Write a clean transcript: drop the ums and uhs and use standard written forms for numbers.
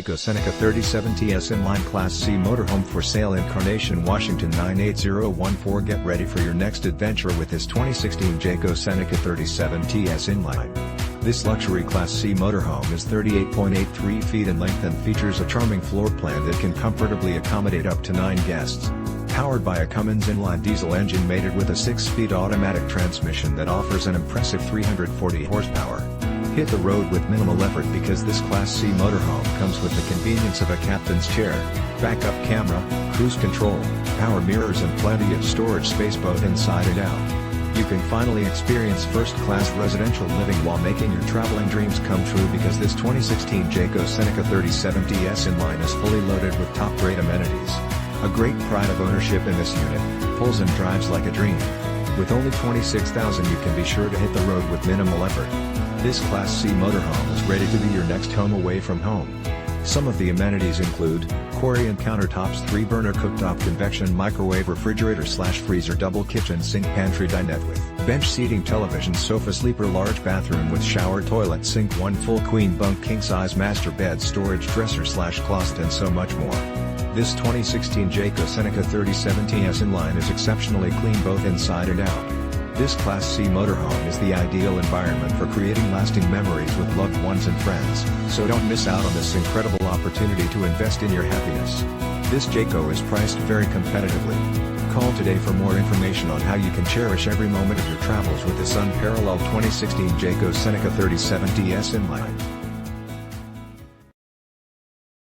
Jayco Seneca 37TS In-line Class C motorhome for sale in Carnation, Washington 98014. Get ready for your next adventure with this 2016 Jayco Seneca 37TS In-line. This luxury Class C motorhome is 38.83 feet in length and features a charming floor plan that can comfortably accommodate up to 9 guests. Powered by a Cummins In-line diesel engine mated with a 6-speed automatic transmission that offers an impressive 340 horsepower. Hit the road with minimal effort because this Class C motorhome comes with the convenience of a captain's chair, backup camera, cruise control, power mirrors and plenty of storage space both inside and out. You can finally experience first-class residential living while making your traveling dreams come true because this 2016 Jayco Seneca 37TS In-line is fully loaded with top-grade amenities. A great pride of ownership in this unit, pulls and drives like a dream. With only $26,000 you can be sure to hit the road with minimal effort. This Class C motorhome is ready to be your next home away from home. Some of the amenities include, Corian countertops, 3-burner CooktopConvection microwave refrigerator / FreezerDouble kitchen SinkPantryDinette with bench seating television sofa SleeperLarge bathroom with ShowerToiletSinkOne full queen bunk king-size master bed storage dresser / closet and so much more. This 2016 Jayco Seneca 37TS In-line is exceptionally clean both inside and out. This Class C motorhome is the ideal environment for creating lasting memories with loved ones and friends, so don't miss out on this incredible opportunity to invest in your happiness. This Jayco is priced very competitively. Call today for more information on how you can cherish every moment of your travels with this unparalleled 2016 Jayco Seneca 37TS In-line.